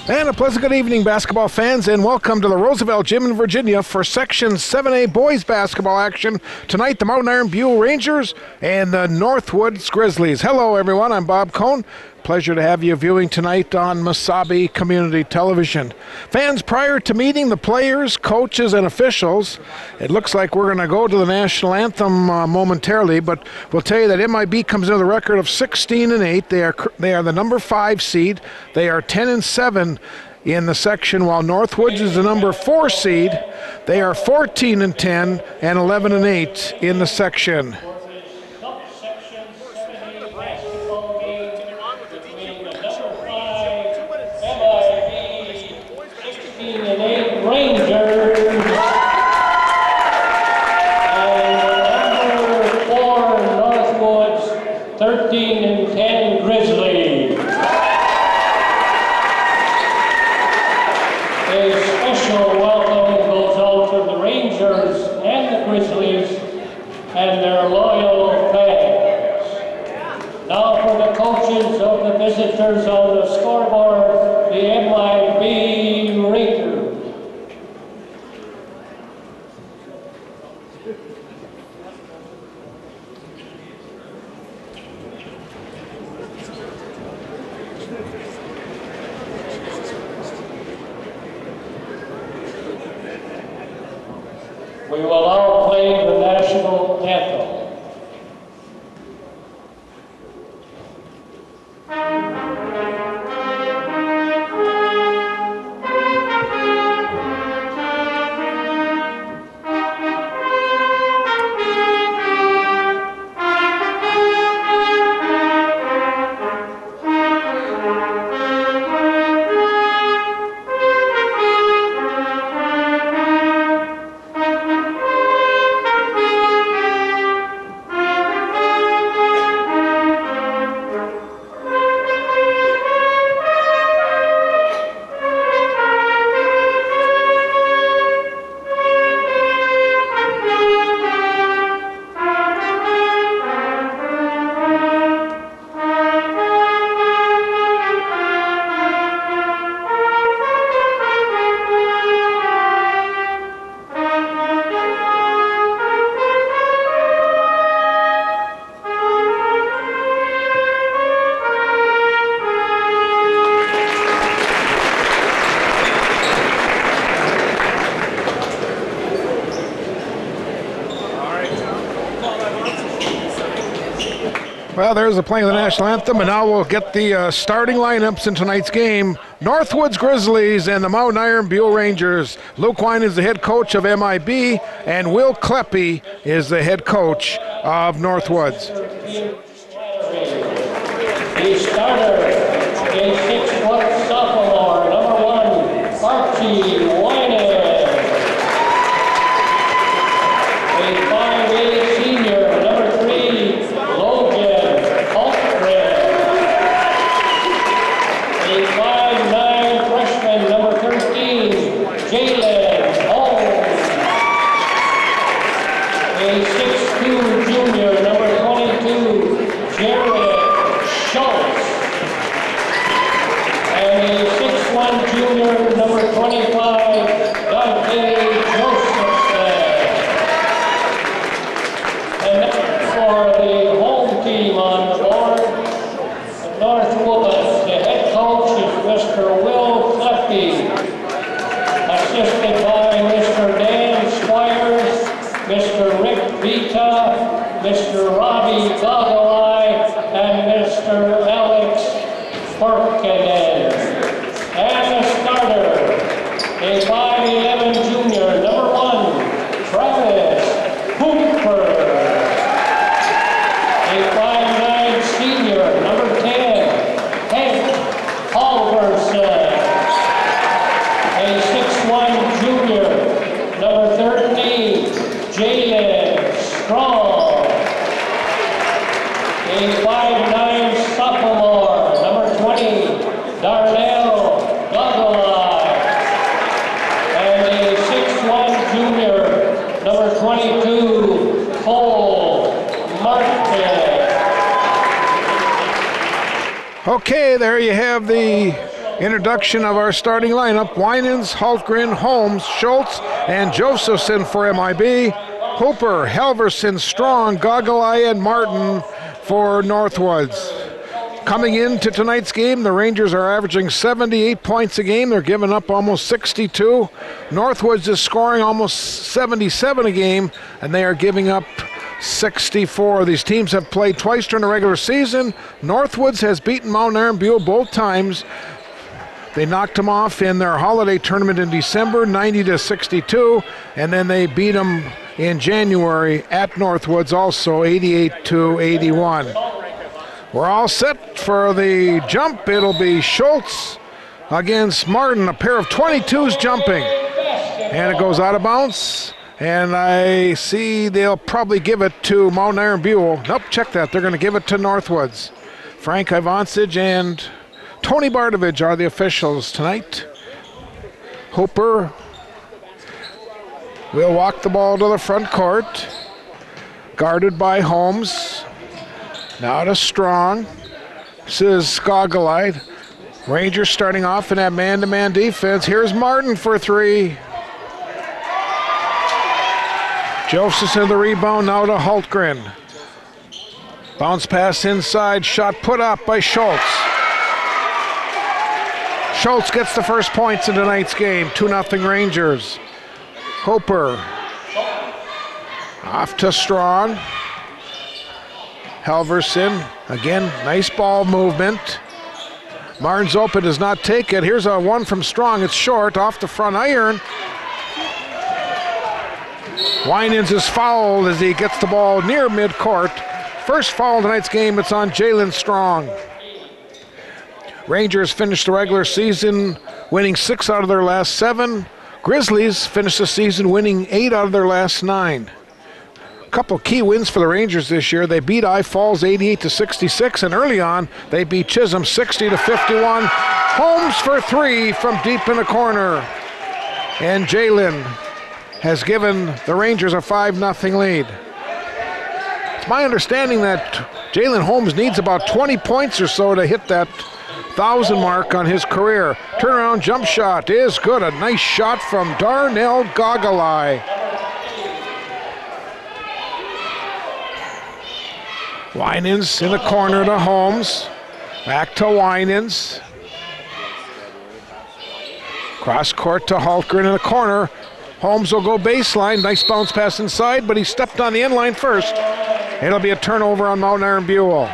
And a pleasant good evening, basketball fans, and welcome to the Roosevelt Gym in Virginia for Section 7A boys basketball action. Tonight, the Mountain Iron Buell Rangers and the Northwoods Grizzlies. Hello, everyone. I'm Bob Cohn. Pleasure to have you viewing tonight on MIB Community Television. Fans, prior to meeting the players, coaches, and officials, it looks like we're going to go to the national anthem momentarily, but we'll tell you that MIB comes in with a record of 16-8. They are the number 5 seed. They are 10-7 in the section, while Northwoods is the number 4 seed. They are 14-10 and 11-8 in the section. Visitors on the scoreboard, the MIB Rangers. We will now play the national anthem. Well, there's the playing of the national anthem, and now we'll get the starting lineups in tonight's game. Northwoods Grizzlies and the Mountain Iron Buell Rangers. Luke Wine is the head coach of MIB, and Will Kleppe is the head coach of Northwoods. The starter, a 6-foot sophomore, number 1, Archie Wine. A 5'8" senior, number 3, Logan Altred. A 5'9" freshman, number 13, Jalen Holmes. A 6'2" junior, number 22, Jared Schultz. And a 6'1" junior, number 25, Dante Josephson. And for the home team on the board, the Northwoods, the head coach is Mr. Will Kleppe, assisted by Mr. Dan Squires, Mr. Rick Vita, Mr. Robbie Gogolai, and Mr. Alex Porkinen. And the starter, a 5'11" junior, number 1, Travis Hooper. A 5'9" senior, number 10, Hank Halverson. A 6'1" junior, number 13, Jalen Strong. A 5'9" sophomore, number 20, Darnell Gogolai. And a 6'1" junior, number 22, Cole Martin. Okay, there you have the Introduction of our starting lineup: Winans, Hultgren, Holmes, Schultz, and Josephson for MIB. Hooper, Halverson, Strong, Gogolai, and Martin for Northwoods. Coming into tonight's game, the Rangers are averaging 78 points a game. They're giving up almost 62. Northwoods is scoring almost 77 a game, and they are giving up 64. These teams have played twice during the regular season. Northwoods has beaten Mount Iron Buell both times. They knocked them off in their holiday tournament in December, 90-62, and then they beat them in January at Northwoods, also 88-81. We're all set for the jump. It'll be Schultz against Martin, a pair of 22s jumping. And it goes out of bounds. And I see they'll probably give it to Mount Iron Buell. Nope, check that. They're going to give it to Northwoods. Frank Ivancic and Tony Bardovich are the officials tonight. Hooper will walk the ball to the front court. Guarded by Holmes. Now to Strong. This is Gogolai. Rangers starting off in that man-to-man defense. Here's Martin for three. Josephson the rebound, now to Hultgren. Bounce pass inside, shot put up by Schultz. Schultz gets the first points in tonight's game, 2-0 Rangers. Hooper off to Strong. Halverson, again, nice ball movement. Martin's open, does not take it. Here's a one from Strong, it's short, off the front iron. Winans is fouled as he gets the ball near midcourt. First foul in tonight's game, it's on Jalen Strong. Rangers finished the regular season winning 6 out of their last 7. Grizzlies finished the season winning 8 out of their last 9. Couple key wins for the Rangers this year. They beat I Falls 88-66, and early on they beat Chisholm 60-51. Holmes for 3 from deep in the corner, and Jalen has given the Rangers a 5-0 lead. It's my understanding that Jalen Holmes needs about 20 points or so to hit that 1,000 mark on his career. Turnaround jump shot is good. A nice shot from Darnell Gogolai. Winans in the corner to Holmes. Back to Winans. Cross court to Hultgren in the corner. Holmes will go baseline. Nice bounce pass inside, but he stepped on the end line first. It'll be a turnover on Mount Iron Buell.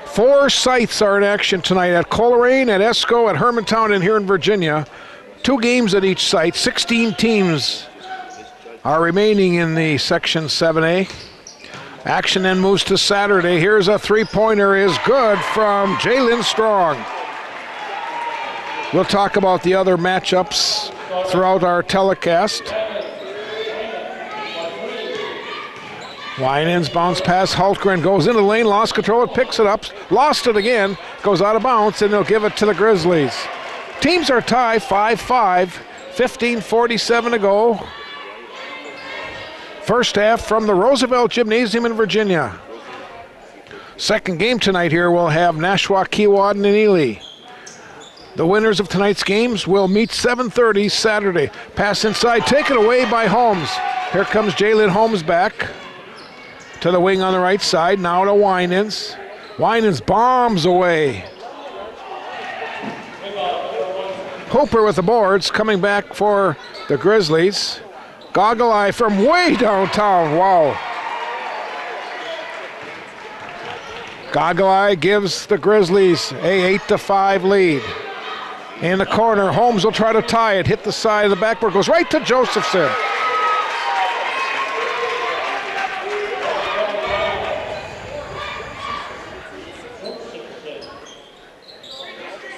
Four sites are in action tonight at Coleraine, at Esco, at Hermantown, and here in Virginia. 2 games at each site. 16 teams are remaining in the Section 7A. Action then moves to Saturday. Here's a three-pointer, is good from Jalen Strong. We'll talk about the other matchups throughout our telecast. Winans bounce pass, Hultgren goes into the lane, lost control, it picks it up, lost it again, goes out of bounds, and they'll give it to the Grizzlies. Teams are tied 5-5, 15:47 to go. First half from the Roosevelt Gymnasium in Virginia. Second game tonight here will have Nashua, Keewatin, and Ely. The winners of tonight's games will meet 7:30 Saturday. Pass inside, taken away by Holmes. Here comes Jalen Holmes back to the wing on the right side, now to Winans. Winans bombs away. Hooper with the boards, coming back for the Grizzlies. Gogolai from way downtown, wow. Gogolai gives the Grizzlies a 8-5 lead. In the corner, Holmes will try to tie it, hit the side of the backboard, goes right to Josephson.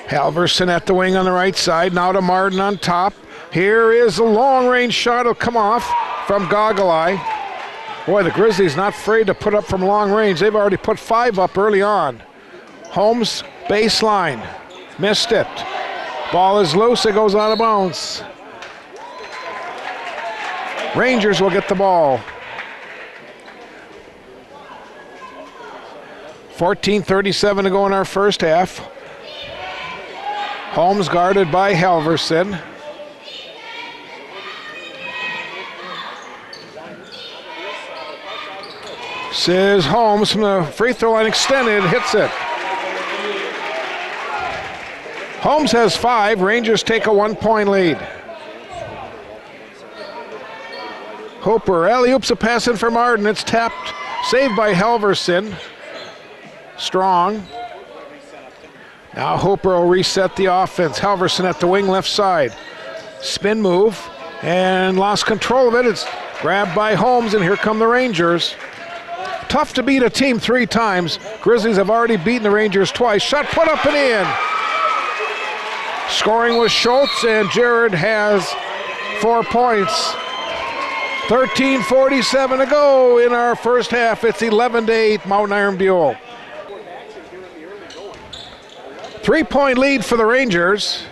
Halverson at the wing on the right side, now to Martin on top. Here is a long-range shot, it'll come off from Gogolai. Boy, the Grizzlies not afraid to put up from long range. They've already put 5 up early on. Holmes, baseline, missed it. Ball is loose, it goes out of bounds. Rangers will get the ball. 14:37 to go in our first half. Holmes guarded by Halverson. Says Holmes from the free throw line extended, hits it. Holmes has 5. Rangers take a 1-point lead. Hooper alley-oops a pass in for Martin. It's tapped, saved by Halverson. Strong. Now Hooper will reset the offense. Halverson at the wing left side. Spin move and lost control of it. It's grabbed by Holmes, and here come the Rangers. Tough to beat a team 3 times. Grizzlies have already beaten the Rangers twice. Shot put up and in. Scoring was Schultz, and Jared has 4 points. 13:47 to go in our first half. It's 11-8 Mountain Iron Buell. 3-point lead for the Rangers.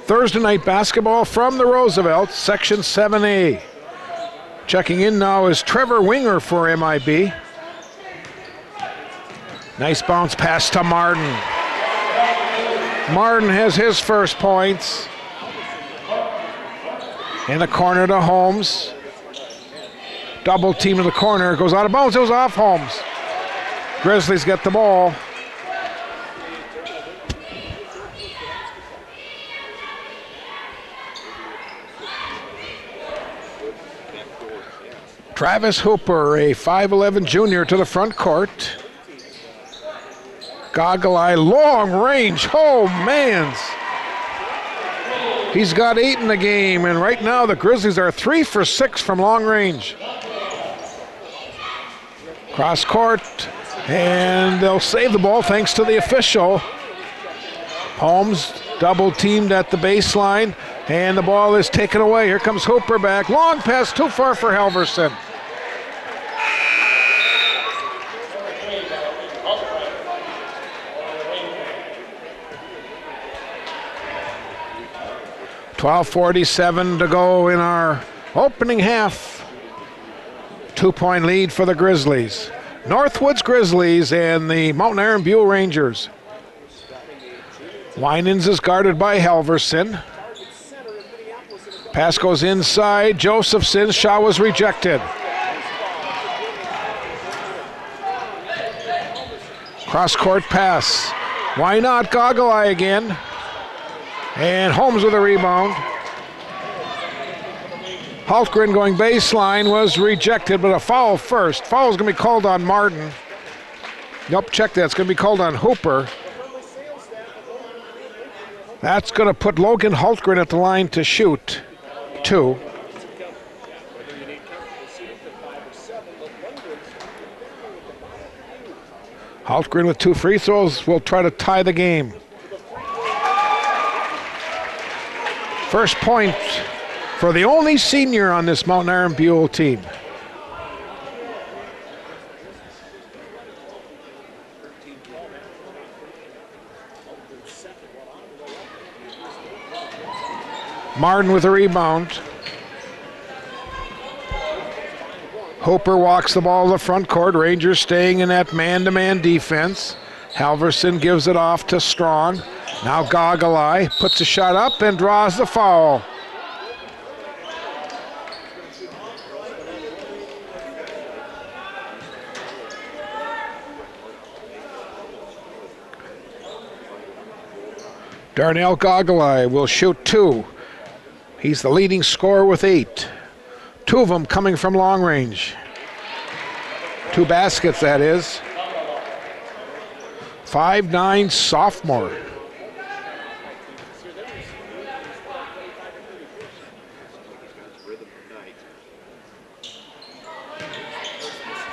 Thursday night basketball from the Roosevelt, Section 7A. Checking in now is Trevor Winger for MIB. Nice bounce pass to Martin. Martin has his first points. In the corner to Holmes. Double team to the corner. Goes out of bounds. It was off Holmes. Grizzlies get the ball. Travis Hooper, a 5'11 junior, to the front court. Goggle eye, long range. Oh, man. He's got 8 in the game, and right now the Grizzlies are 3 for 6 from long range. Cross court, and they'll save the ball thanks to the official. Holmes double teamed at the baseline, and the ball is taken away. Here comes Hooper back. Long pass, too far for Halverson. .12:47 to go in our opening half. 2-point lead for the Grizzlies. Northwoods Grizzlies and the Mountain Iron Buell Rangers. Winans is guarded by Halverson. Pass goes inside. Josephson's shot was rejected. Cross-court pass. Why not? Goggle eye again. And Holmes with a rebound. Hultgren going baseline was rejected, but a foul first. Foul's going to be called on Martin. Nope, check that. It's going to be called on Hooper. That's going to put Logan Hultgren at the line to shoot 2. Hultgren with 2 free throws will try to tie the game. First point for the only senior on this Mountain Iron Buell team. Martin with a rebound. Hooper walks the ball to the front court. Rangers staying in that man-to-man defense. Halverson gives it off to Strong. Now Goggle eye puts a shot up and draws the foul. Darnell Goggle eye will shoot 2. He's the leading scorer with 8. 2 of them coming from long range. 2 baskets, that is. 5'9" sophomore.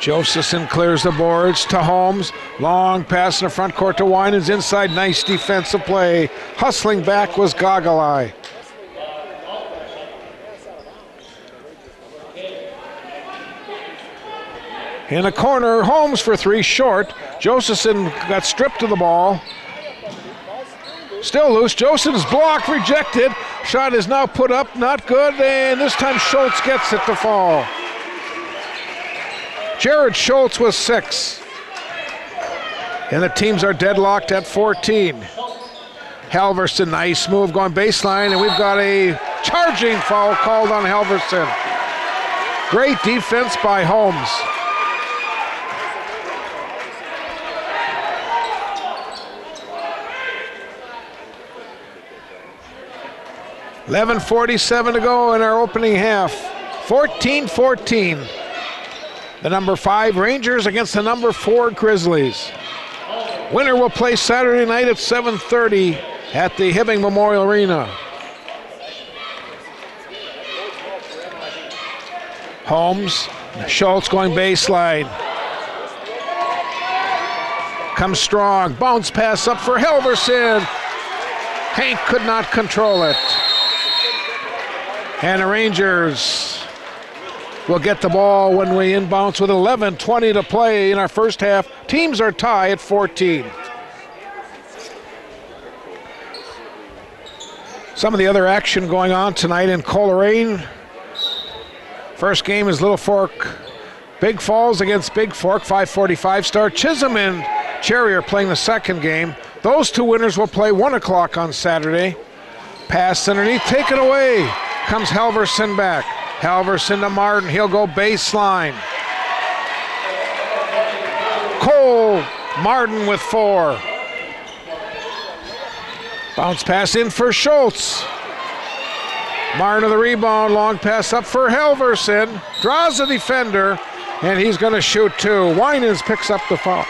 Josephson clears the boards to Holmes. Long pass in the front court to Winans. Inside, nice defensive play. Hustling back was Goggle eye. In the corner, Holmes for 3 short. Josephson got stripped of the ball. Still loose. Josephson's blocked, rejected. Shot is now put up, not good, and this time Schultz gets it to fall. Jared Schultz with 6. And the teams are deadlocked at 14. Halverson, nice move going baseline, and we've got a charging foul called on Halverson. Great defense by Holmes. .47 to go in our opening half. 14-14. The number 5 Rangers against the number 4 Grizzlies. Winner will play Saturday night at 7:30 at the Hibbing Memorial Arena. Holmes, Schultz going baseline. Comes strong, bounce pass up for Halverson. Hank could not control it. And the Rangers will get the ball when we inbounce with 11:20 to play in our first half. Teams are tied at 14. Some of the other action going on tonight in Coleraine. First game is Little Fork Big Falls against Big Fork, 5:45 start. Chisholm and Cherry are playing the second game. Those two winners will play 1 o'clock on Saturday. Pass underneath, taken away. Comes Halverson back. Halverson to Martin, he'll go baseline. Cole Martin with 4. Bounce pass in for Schultz. Martin to the rebound, long pass up for Halverson. Draws the defender, and he's going to shoot 2. Winans picks up the foul.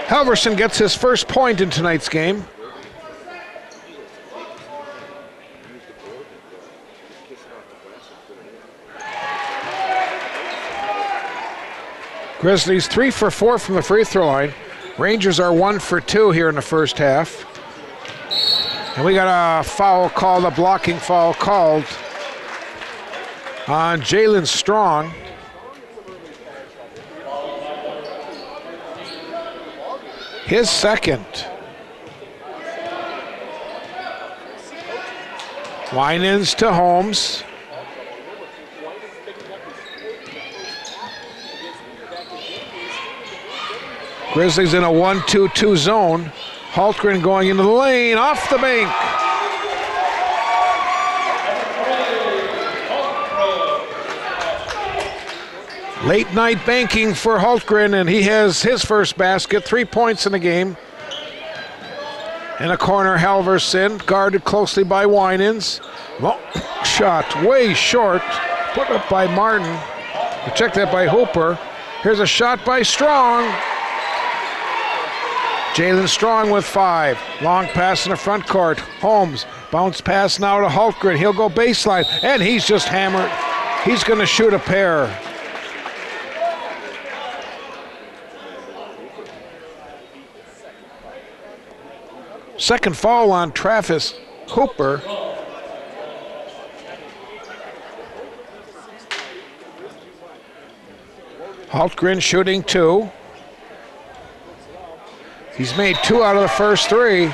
Halverson gets his first point in tonight's game. Grizzlies 3 for 4 from the free throw line. Rangers are 1 for 2 here in the first half. And we got a foul called, a blocking foul called on Jalen Strong. His second. Winans to Holmes. Grizzlies in a 1-2-2 zone. Hultgren going into the lane, off the bank. Late night banking for Hultgren, and he has his first basket, 3 points in the game. In a corner, Halverson, guarded closely by Winans. Well, shot way short, put up by Martin. Check that by Hooper. Here's a shot by Strong. Jalen Strong with 5. Long pass in the front court. Holmes, bounce pass now to Hultgren. He'll go baseline, and he's just hammered. He's going to shoot a pair. Second foul on Travis Hooper. Hultgren shooting 2. He's made 2 out of the first 3.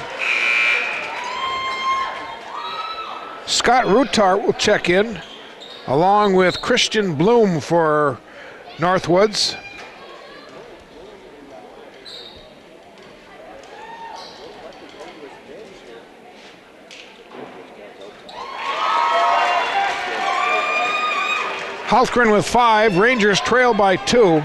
Scott Rutart will check in, along with Christian Bloom for Northwoods. Hultgren with 5. Rangers trail by 2.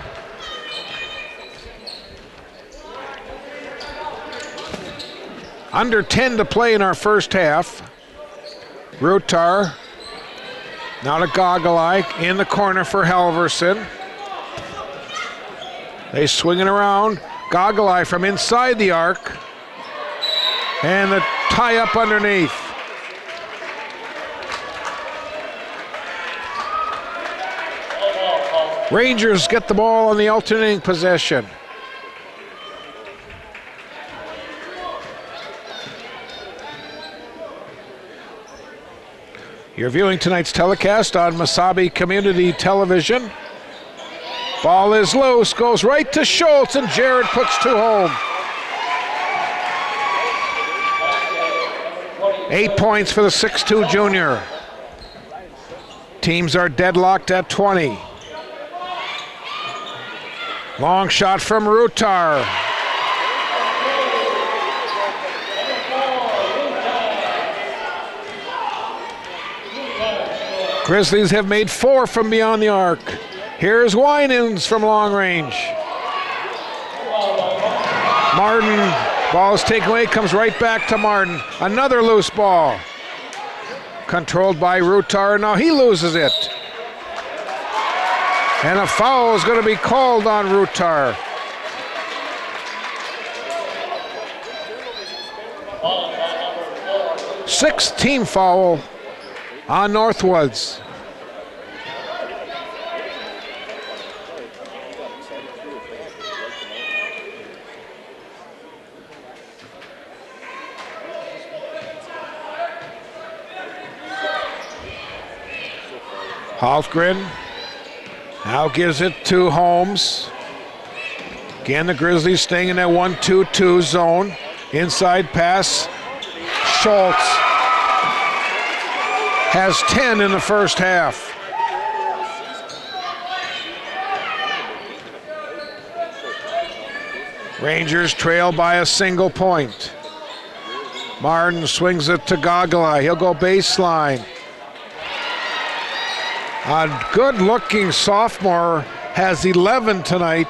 Under 10 to play in our first half. Rutar now to Gogolai in the corner for Halverson. They swing it around. Gogolai from inside the arc. And the tie up underneath. Rangers get the ball on the alternating possession. You're viewing tonight's telecast on MIB Community Television. Ball is loose, goes right to Schultz, and Jared puts two home. 8 points for the 6'2 junior. Teams are deadlocked at 20. Long shot from Rutar. Grizzlies have made 4 from beyond the arc. Here's Winans from long range. Martin, ball is taken away, comes right back to Martin. Another loose ball. Controlled by Rutar, now he loses it. And a foul is going to be called on Rutar. Sixth team foul on Northwoods. Halfgren now gives it to Holmes. Again, the Grizzlies staying in that 1-2-2 zone. Inside pass. Schultz has 10 in the first half. Rangers trail by a single point. Martin swings it to Gogolai. He'll go baseline. A good-looking sophomore has 11 tonight.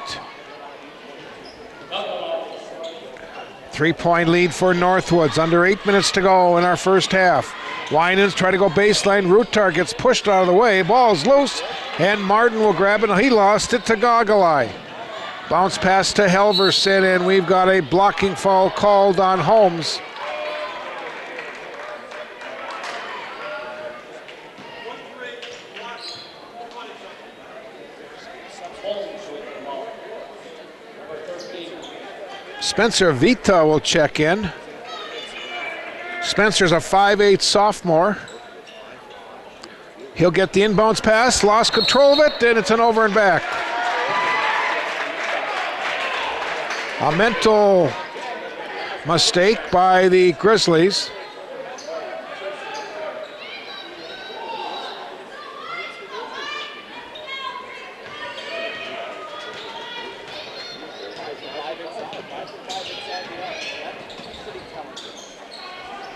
3-point lead for Northwoods. Under 8 minutes to go in our first half. Winans try to go baseline. Rutar gets pushed out of the way. Ball's loose, and Martin will grab it. He lost it to Gogolai. Bounce pass to Helverson, and we've got a blocking foul called on Holmes. Spencer Vita will check in. Spencer's a 5'8" sophomore. He'll get the inbounds pass, lost control of it, and it's an over and back. A mental mistake by the Grizzlies.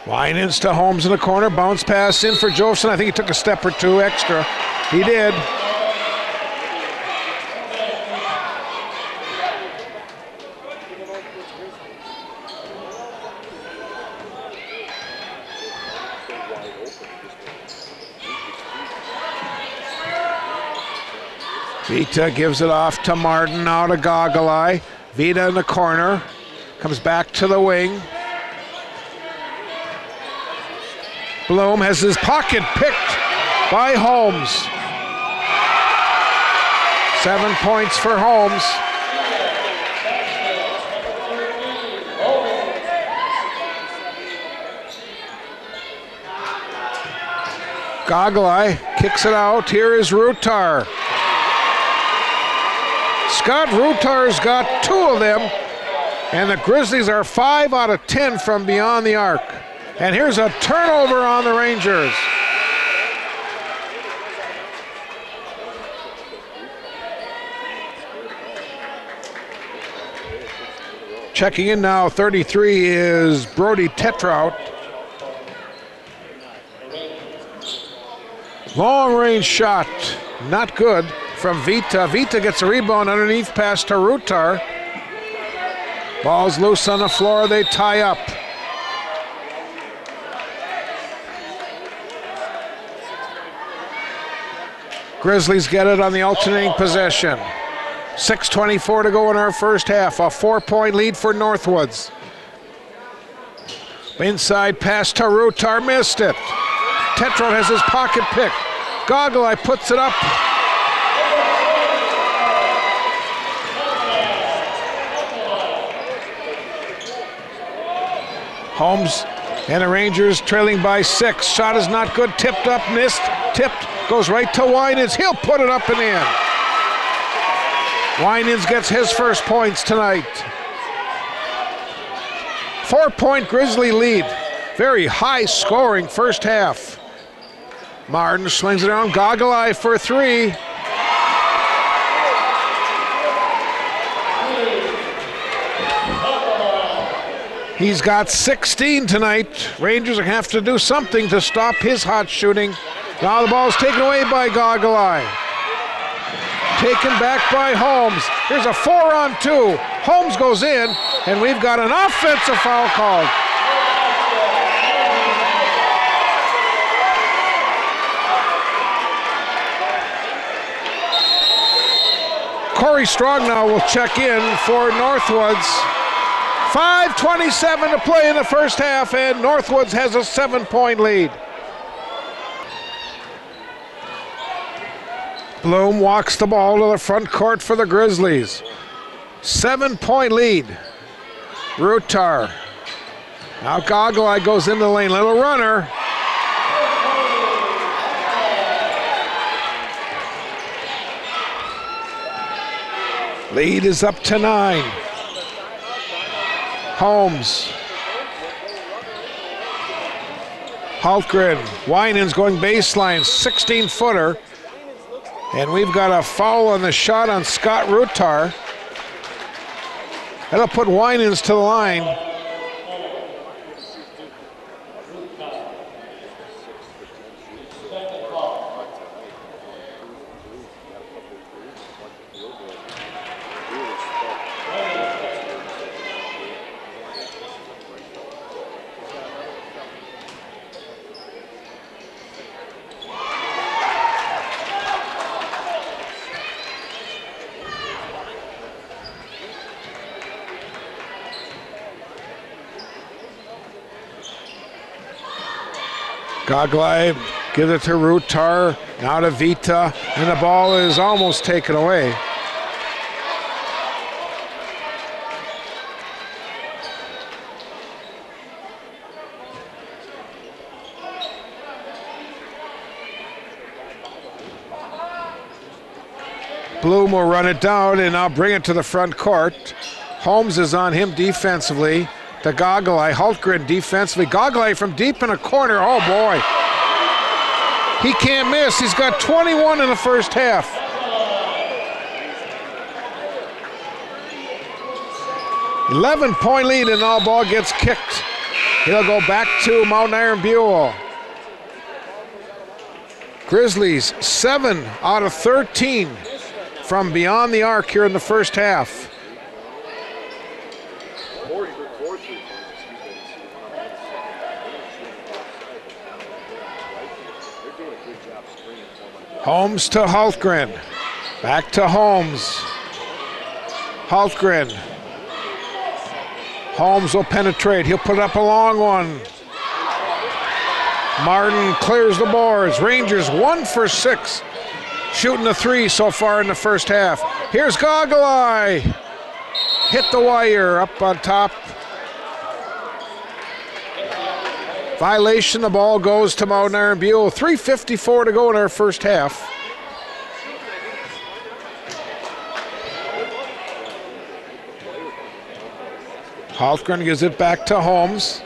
Winans to Holmes in the corner, bounce pass in for Joseph. I think he took a step or two extra. He did. Vita gives it off to Martin, now to Gogolai. Vita in the corner, comes back to the wing. Bloom has his pocket picked by Holmes. 7 points for Holmes. Gogolai kicks it out. Here is Rutar. Scott Rutar's got 2 of them, and the Grizzlies are 5 out of 10 from beyond the arc. And here's a turnover on the Rangers. Checking in now, 33 is Brody Tetrout. Long range shot, not good from Vita. Vita gets a rebound underneath, pass to Rutar. Ball's loose on the floor, they tie up. Grizzlies get it on the alternating possession. 6:24 to go in our first half. A 4-point lead for Northwoods. Inside pass to Rutar, missed it. Tetrout has his pocket picked. Gogolai puts it up. Holmes And the Rangers trailing by 6. Shot is not good. Tipped up, missed, tipped, goes right to Winans. He'll put it up and in. Winans gets his first points tonight. 4-point Grizzly lead. Very high scoring first half. Martin swings it around. Goggle Eye for 3. He's got 16 tonight. Rangers are going to have to do something to stop his hot shooting. Now the ball's taken away by Goggle Eye. Taken back by Holmes. Here's a 4-on-2. Holmes goes in, and we've got an offensive foul called. Corey Strong now will check in for Northwoods. 5:27 to play in the first half, and Northwoods has a 7-point lead. Bloom walks the ball to the front court for the Grizzlies. 7-point lead. Rutar. Now Goggle Eye goes into the lane. Little runner. Lead is up to 9. Holmes. Hultgren. Winans going baseline, 16-footer. And we've got a foul on the shot on Scott Rutar. That'll put Winans to the line. Goggle Eye gives it to Rutar, now to Vita, and the ball is almost taken away. Bloom will run it down and now bring it to the front court. Holmes is on him defensively. To Goggle Eye. Hultgren defensively. Goggle Eye from deep in a corner. Oh boy. He can't miss. He's got 21 in the first half. .11-point lead, and all ball gets kicked. He'll go back to Mount Iron Buell. Grizzlies 7 out of 13 from beyond the arc here in the first half. Holmes to Hultgren. Back to Holmes. Hultgren. Holmes will penetrate. He'll put up a long one. Martin clears the boards. Rangers 1 for 6. Shooting the 3 so far in the first half. Here's Goggle Eye. Hit the wire up on top. Violation, the ball goes to Mount Iron Buell. 3:54 to go in our first half. Hultgren gives it back to Holmes.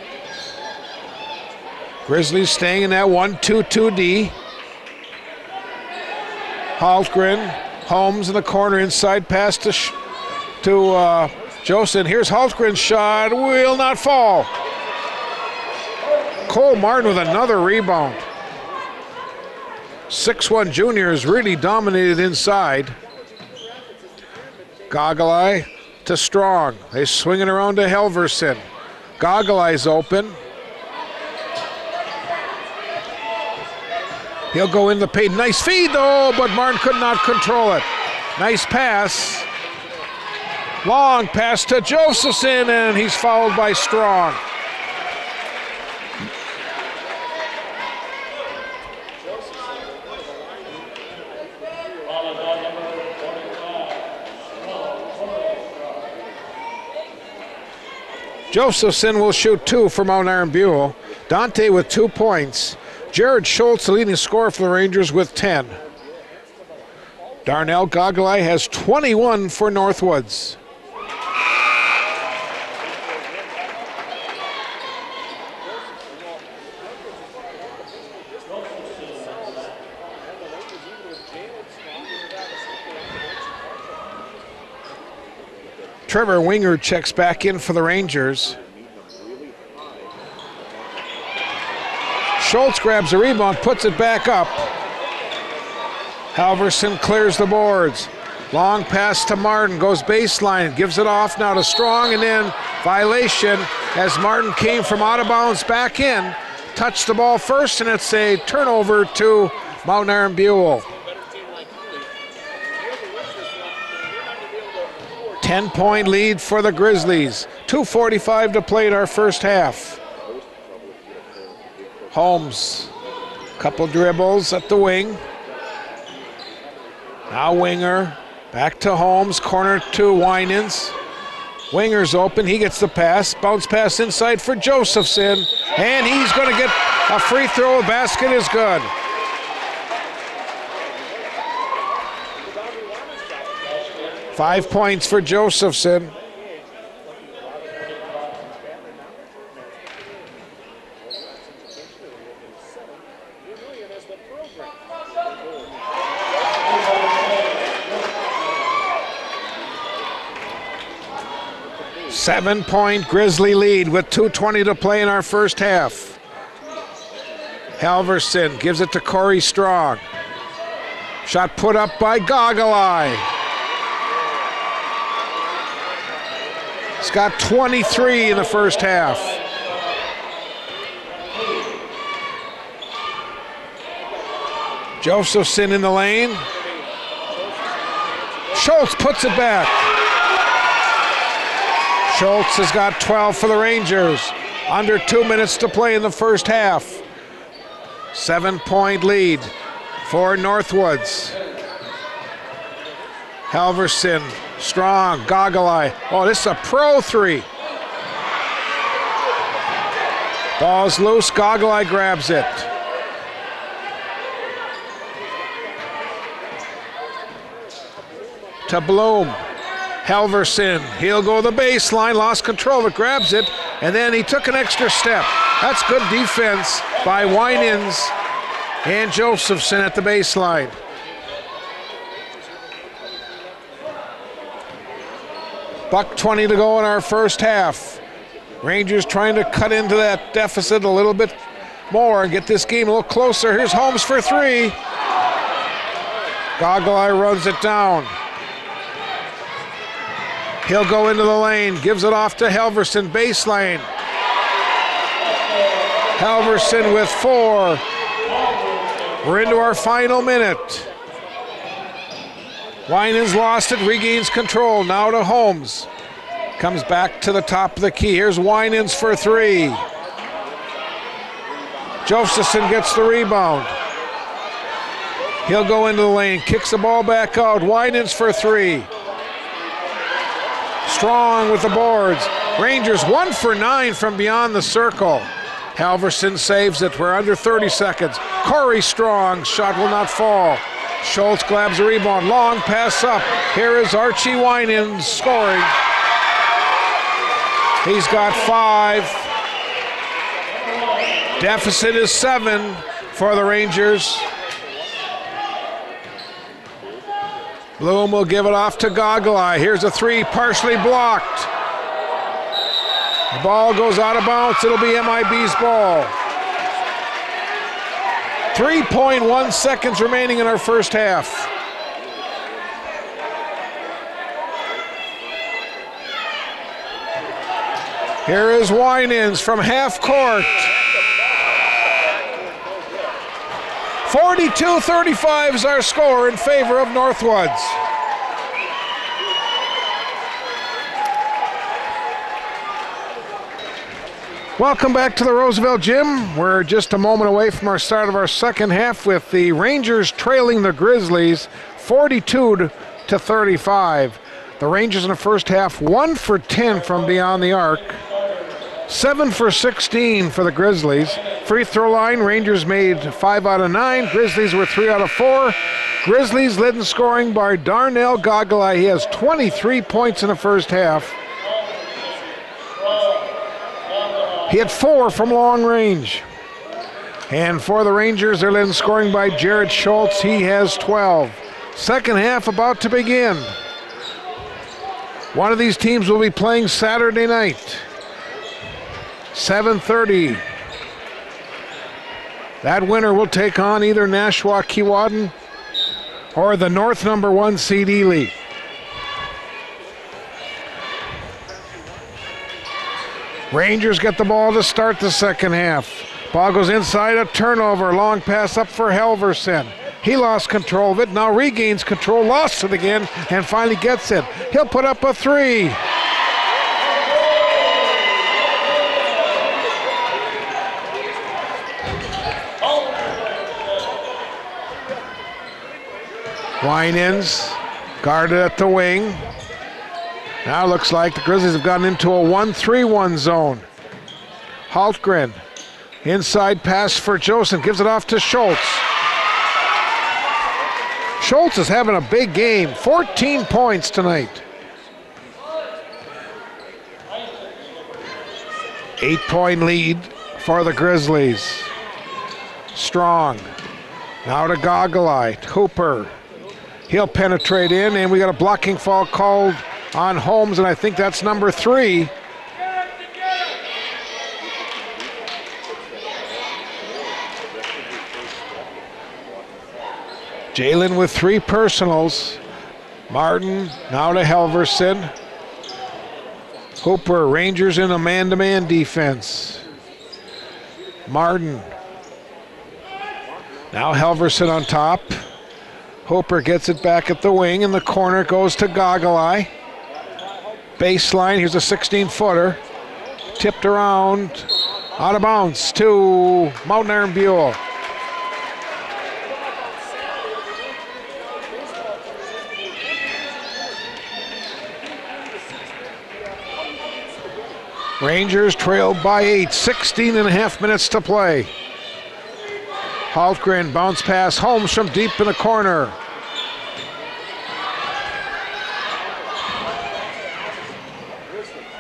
Grizzlies staying in that 1-2-2-D. Hultgren, Holmes in the corner, inside pass to Joseph. Here's Hultgren's shot, will not fall. Cole Martin with another rebound. 6'1" junior has really dominated inside. Goggle Eye to Strong. They swing it around to Helverson. Goggle Eye's open. He'll go in the paint. Nice feed though, but Martin could not control it. Nice pass. Long pass to Josephson, and he's fouled by Strong. Josephson will shoot 2 for Mount Iron Buell. Dante with 2 points. Jared Schultz, the leading scorer for the Rangers, with 10. Darnell Gogolai has 21 for Northwoods. Trevor Winger checks back in for the Rangers. Schultz grabs the rebound, puts it back up. Halverson clears the boards. Long pass to Martin, goes baseline, gives it off now to Strong, and then violation as Martin came from out of bounds back in, touched the ball first, and it's a turnover to Mount Iron Buell. 10-point lead for the Grizzlies. 2:45 to play in our first half. Holmes, couple dribbles at the wing. Now Winger, back to Holmes, corner to Winans. Winger's open, he gets the pass, bounce pass inside for Josephson, and he's going to get a free throw. The basket is good. Five points for Josephson. Seven-point Grizzly lead with 2:20 to play in our first half. Halverson gives it to Corey Strong. Shot put up by Gogolai. He's got 23 in the first half. Josephson in the lane. Schultz puts it back. Schultz has got 12 for the Rangers. Under 2 minutes to play in the first half. 7-point lead for Northwoods. Halverson, Strong, Gogolai. Oh, this is a pro three. Ball's loose, Gogolai grabs it. To Bloom. Halverson, he'll go the baseline, lost control, but grabs it, and then he took an extra step. That's good defense by Winans and Josephson at the baseline. $1:20 to go in our first half. Rangers trying to cut into that deficit a little bit more and get this game a little closer. Here's Holmes for three. Gogolai runs it down. He'll go into the lane, gives it off to Halverson, baseline. Halverson with 4. We're into our final minute. Winans lost it, regains control, now to Holmes. Comes back to the top of the key. Here's Winans for 3. Josephson gets the rebound. He'll go into the lane, kicks the ball back out. Winans for 3. Strong with the boards. Rangers 1 for 9 from beyond the circle. Halverson saves it. We're under 30 seconds. Corey Strong, shot will not fall. Schultz grabs the rebound. Long pass up. Here is Archie Winans scoring. He's got 5. Deficit is 7 for the Rangers. Bloom will give it off to Gogolai. Here's a 3, partially blocked. The ball goes out of bounds. It'll be MIB's ball. 3.1 seconds remaining in our first half. Here is Winans from half court. 42-35 is our score in favor of Northwoods. Welcome back to the Roosevelt Gym. We're just a moment away from our start of our second half with the Rangers trailing the Grizzlies 42-35. The Rangers in the first half 1 for 10 from beyond the arc. 7 for 16 for the Grizzlies. Free throw line, Rangers made 5 out of 9. Grizzlies were 3 out of 4. Grizzlies led in scoring by Darnell Gogolai. He has 23 points in the first half. He had 4 from long range. And for the Rangers, they're led in scoring by Jared Schultz. He has 12. Second half about to begin. One of these teams will be playing Saturday night. 7:30. That winner will take on either Nashua Keewatin or the North #1 seed Ely. Rangers get the ball to start the second half. Ball goes inside, a turnover, long pass up for Halverson. He lost control of it, now regains control, lost it again, and finally gets it. He'll put up a 3. Winans guarded at the wing. Now looks like the Grizzlies have gotten into a 1-3-1 zone. Haltgren, inside pass for Joseph, gives it off to Schultz. Schultz is having a big game, 14 points tonight. 8-point lead for the Grizzlies. Strong, now to Gogolai, Hooper. He'll penetrate in, and we got a blocking foul called on Holmes, and I think that's number 3. Jalen with 3 personals. Martin now to Halverson. Hooper, Rangers in a man-to-man defense. Martin. Now Halverson on top. Hooper gets it back at the wing. In the corner goes to Gogolai. Baseline, here's a 16-footer. Tipped around, out of bounds to Mountain Iron Buell. Rangers trailed by 8, 16 and a half minutes to play. Haltgren, bounce pass, Holmes from deep in the corner.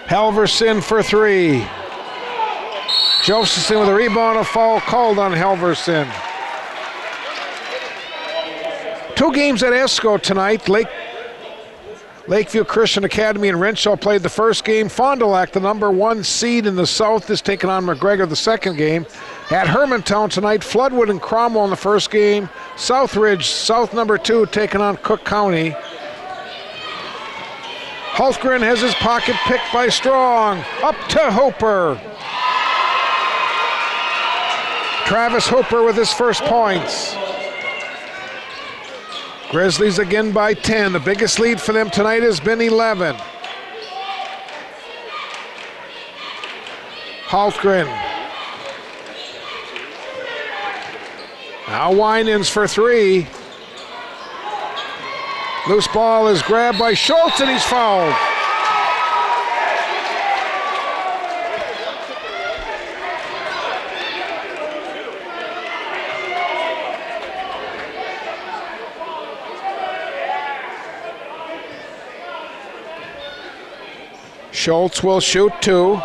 Halverson for 3. Josephson with a rebound, a foul called on Halverson. 2 games at ESCO tonight. Lakeview Christian Academy and Renshaw played the first game. Fond du Lac, the #1 seed in the South, is taking on McGregor the second game. At Hermantown tonight, Floodwood and Cromwell in the first game. Southridge, South #2, taking on Cook County. Haltgren has his pocket picked by Strong. Up to Hooper. Travis Hooper with his first points. Grizzlies again by 10. The biggest lead for them tonight has been 11. Haltgren. Now Winans for 3. Loose ball is grabbed by Schultz and he's fouled. Schultz will shoot 2.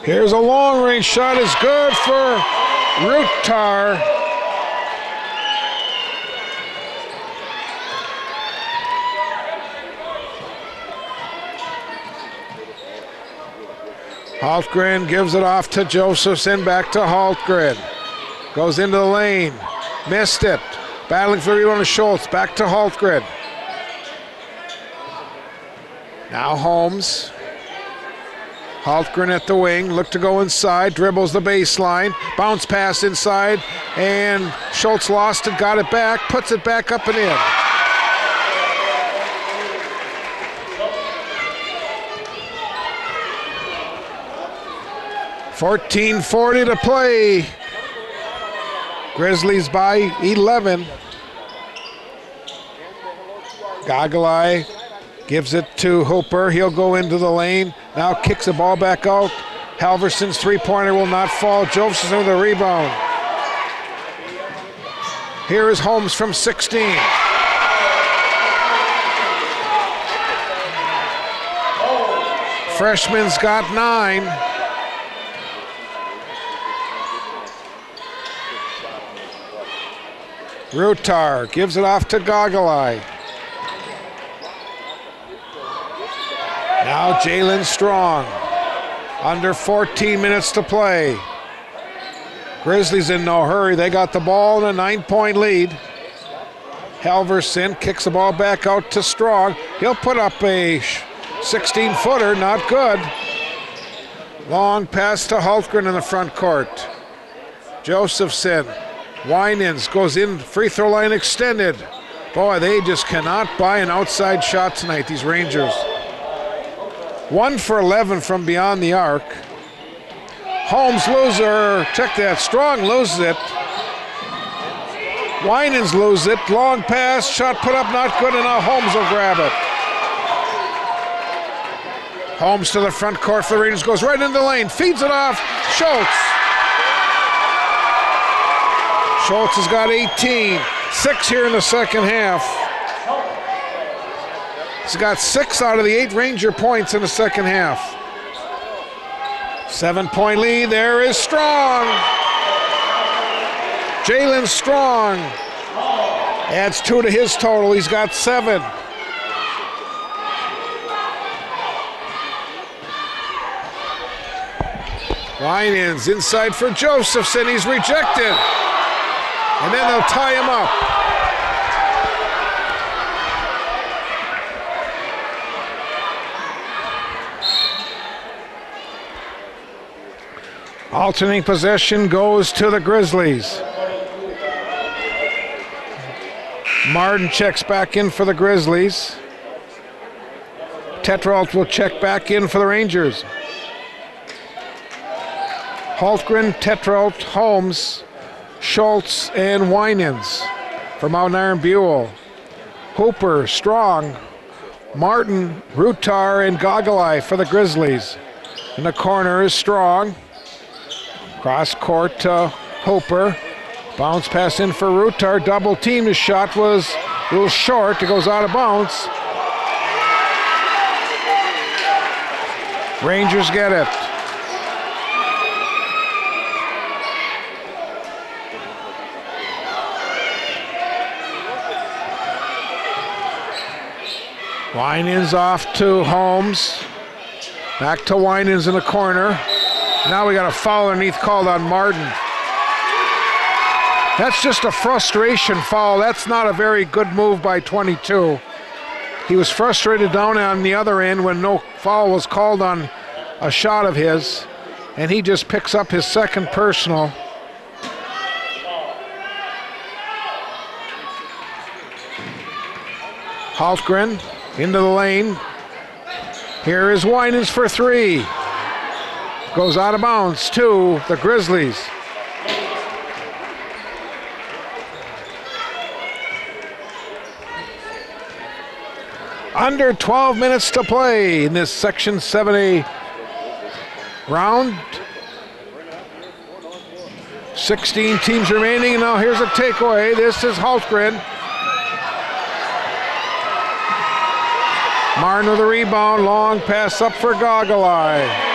Here's a long-range shot, is good for Rutar. Haltgren gives it off to Josephson, back to Haltgren. Goes into the lane, missed it. Battling for the rebound to Schultz, back to Haltgren. Now Holmes. Hultgren at the wing, look to go inside, dribbles the baseline, bounce pass inside, and Schultz lost it, got it back, puts it back up and in. .14:40 to play. Grizzlies by 11. Gogolai gives it to Hooper. He'll go into the lane. Now kicks the ball back out. Halverson's three-pointer will not fall. Josephson with a rebound. Here is Holmes from 16. Freshman's got 9. Rutar gives it off to Gogolai. Now Jalen Strong. Under 14 minutes to play. Grizzlies in no hurry. They got the ball in a 9-point lead. Halverson kicks the ball back out to Strong. He'll put up a 16-footer, not good. Long pass to Hultgren in the front court. Josephson. Winans goes in, free throw line extended. Boy, they just cannot buy an outside shot tonight, these Rangers. 1 for 11 from beyond the arc. Holmes loser, check that, Strong loses it. Winans loses it, long pass, shot put up, not good, and now Holmes will grab it. Holmes to the front court for the Rangers, goes right into the lane, feeds it off, Schultz. Schultz has got 18, 6 here in the second half. He's got 6 out of the 8 Ranger points in the second half. 7-point lead, there is Strong. Jalen Strong adds 2 to his total, he's got 7. Winans inside for Josephson, he's rejected. And then they'll tie him up. Alternating possession goes to the Grizzlies. Martin checks back in for the Grizzlies. Tetrault will check back in for the Rangers. Hultgren, Tetrault, Holmes, Schultz, and Winans for Mount Iron Buell. Hooper, Strong, Martin, Rutar, and Gogolai for the Grizzlies. In the corner is Strong. Cross court to Hooper. Bounce pass in for Rutar. Double team. His shot was a little short. It goes out of bounds. Rangers get it. Winans off to Holmes. Back to Winans in the corner. Now we got a foul underneath called on Martin. That's just a frustration foul. That's not a very good move by 22. He was frustrated down on the other end when no foul was called on a shot of his, and he just picks up his second personal. Hultgren into the lane. Here is Winans for 3. Goes out of bounds to the Grizzlies. Under 12 minutes to play in this Section 7A round. 16 teams remaining, and now here's a takeaway. This is Hultgren. Martin with a rebound, long pass up for Gogolai.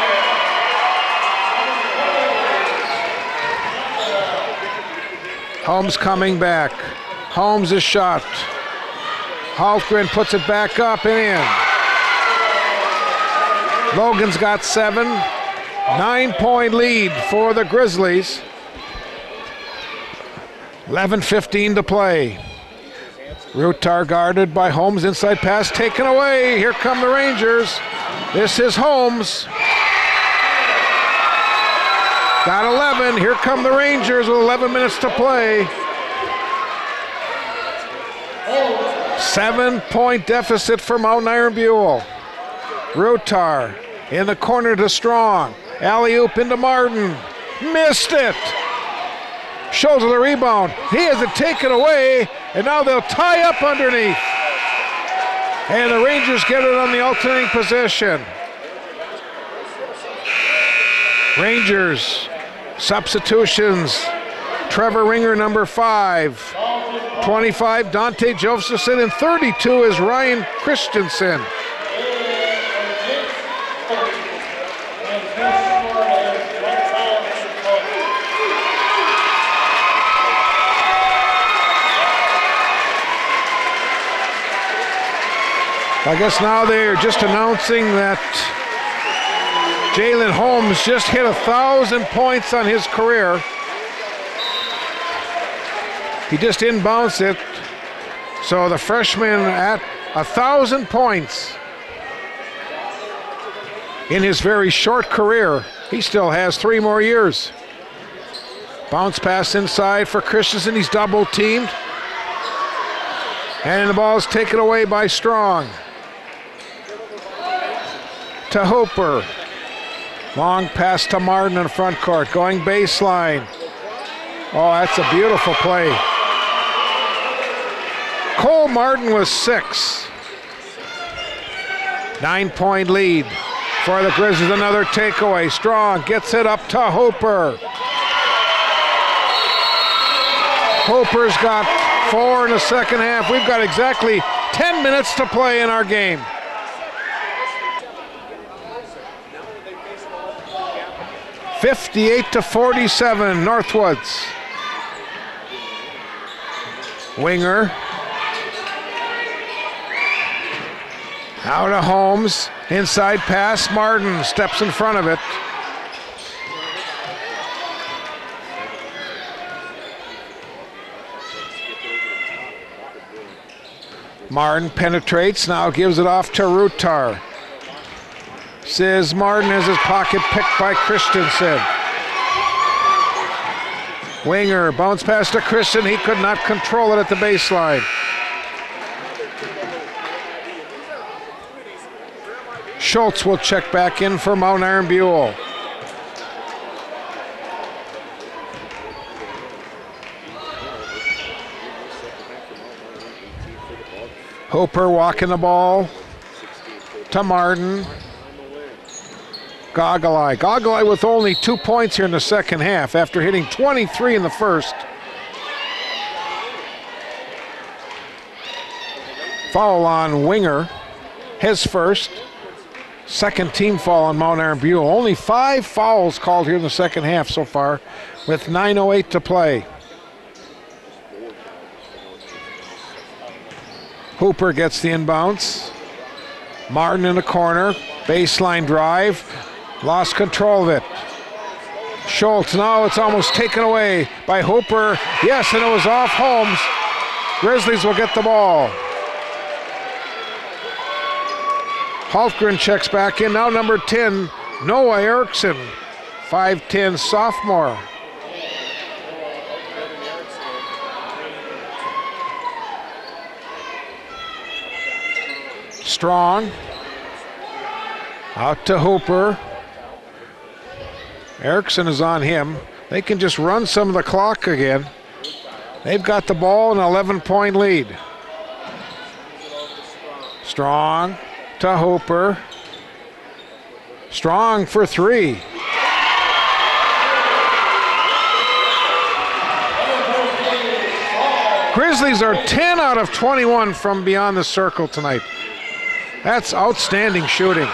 Holmes coming back. Holmes is shot. Hultgren puts it back up and in. Logan's got 7. 9-point lead for the Grizzlies. 11:15 to play. Rutar guarded by Holmes, inside pass taken away. Here come the Rangers. This is Holmes. Got 11. Here come the Rangers with 11 minutes to play. 7-point deficit for Mountain Iron Buell. Rutar in the corner to Strong. Alley-oop into Martin. Missed it. Schultz with the rebound. He has it taken away, and now they'll tie up underneath. And the Rangers get it on the alternating possession. Rangers, substitutions. Trevor Ringer, number 5. 25, Dante Josephson, and 32 is Ryan Christensen. I guess now they're just announcing that Jalen Holmes just hit 1,000 points on his career. He just inbounds it. So the freshman at 1,000 points in his very short career. He still has 3 more years. Bounce pass inside for Christensen. He's double teamed. And the ball is taken away by Strong. To Hooper. Long pass to Martin in the front court. Going baseline. Oh, that's a beautiful play. Cole Martin was 6. 9-point lead for the Grizzlies. Another takeaway. Strong gets it up to Hooper. Hooper's got 4 in the second half. We've got exactly 10 minutes to play in our game. (58-47) Northwoods. Winger. Out to Holmes. Inside pass. Martin steps in front of it. Martin penetrates. Now gives it off to Rutar. Says Martin has his pocket picked by Christensen. Winger, bounce pass to Christensen. He could not control it at the baseline. Schultz will check back in for Mount Iron Buell. Hooper walking the ball to Martin. Goggle-Eye with only 2 points here in the second half after hitting 23 in the first. Foul on Winger, his first. Second team foul on Mount Iron Buell. Only 5 fouls called here in the second half so far with 9:08 to play. Hooper gets the inbounds. Martin in the corner, baseline drive. Lost control of it. Schultz, now it's almost taken away by Hooper. Yes, and it was off Holmes. Grizzlies will get the ball. Hultgren checks back in. Now number 10, Noah Erickson, 5'10" sophomore. Strong. Out to Hooper. Erickson is on him. They can just run some of the clock again. They've got the ball, an 11-point lead. Strong to Hooper. Strong for 3. Grizzlies are 10 out of 21 from beyond the circle tonight. That's outstanding shooting.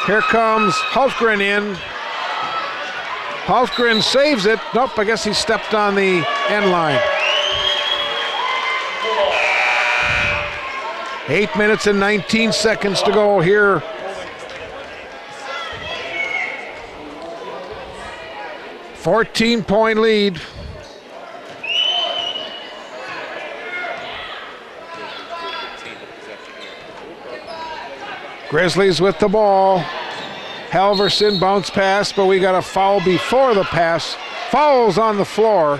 Here comes Hultgren in. Hultgren saves it. Nope, I guess he stepped on the end line. 8 minutes and 19 seconds to go here. .14 lead. Grizzlies with the ball. Halverson bounce pass, but we got a foul before the pass. Fouls on the floor.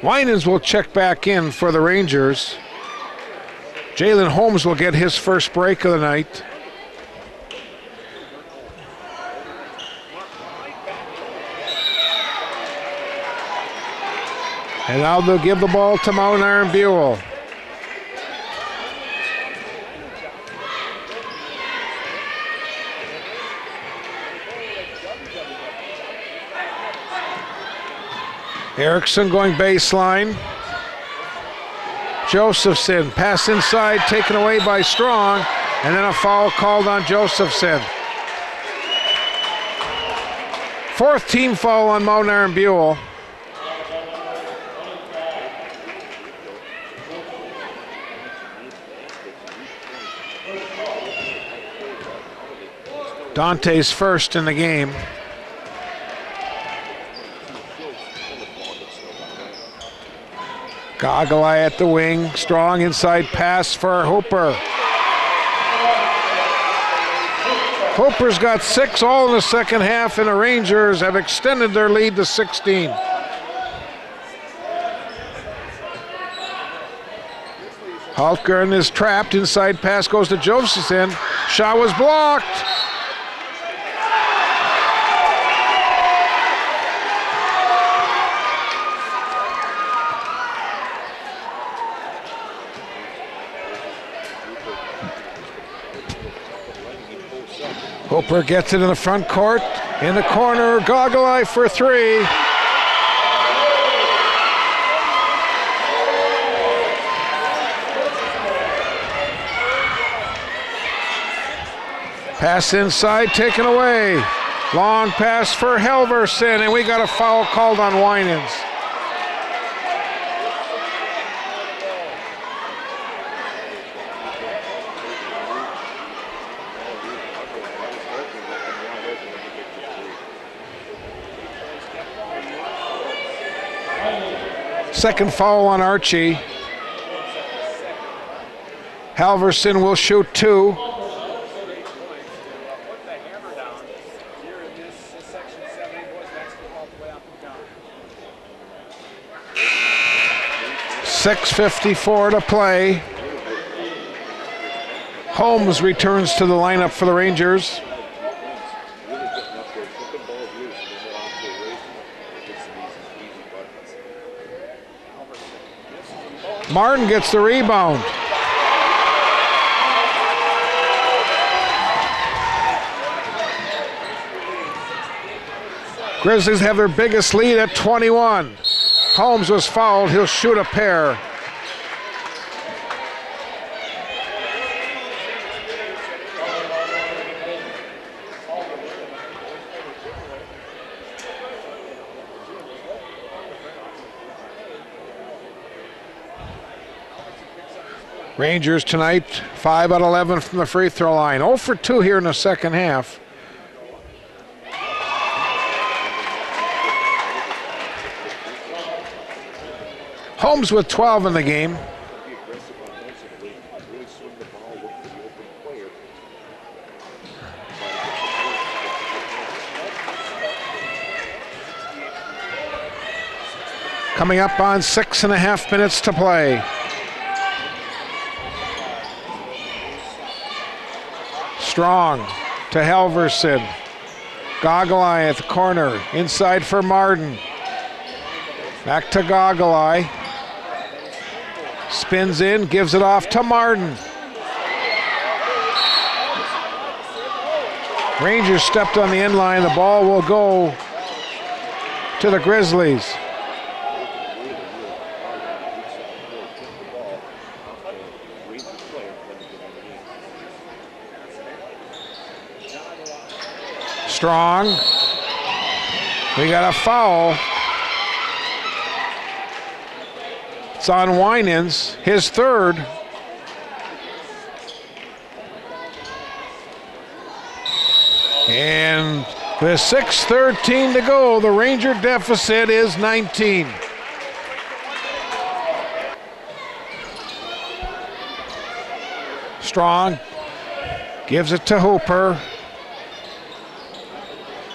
Winans will check back in for the Rangers. Jalen Holmes will get his first break of the night. And now they'll give the ball to Mount Iron Buell. Erickson going baseline. Josephson, pass inside, taken away by Strong, and then a foul called on Josephson. Fourth team foul on Mount Iron Buell. Dante's first in the game. Gogolai at the wing, Strong inside pass for Hooper. Hooper's got 6 all in the second half, and the Rangers have extended their lead to 16. Hultgren is trapped, inside pass goes to Josephson. Shot was blocked. Hooper gets it in the front court. In the corner, Gogolai for 3. Pass inside, taken away. Long pass for Halverson, and we got a foul called on Winans. Second foul on Archie. Halverson will shoot 2. .6:54 to play. Holmes returns to the lineup for the Rangers. Martin gets the rebound. Grizzlies have their biggest lead at 21. Holmes was fouled. He'll shoot a pair. Rangers tonight, 5 out of 11 from the free throw line. 0 for 2 here in the second half. Holmes with 12 in the game. Coming up on 6.5 minutes to play. Strong to Halverson. Gogolai at the corner. Inside for Martin. Back to Gogolai. Spins in, gives it off to Martin. Rangers stepped on the end line. The ball will go to the Grizzlies. Strong. We got a foul. It's on Winans, his third. And With 6:13 to go, the Ranger deficit is 19. Strong gives it to Hooper.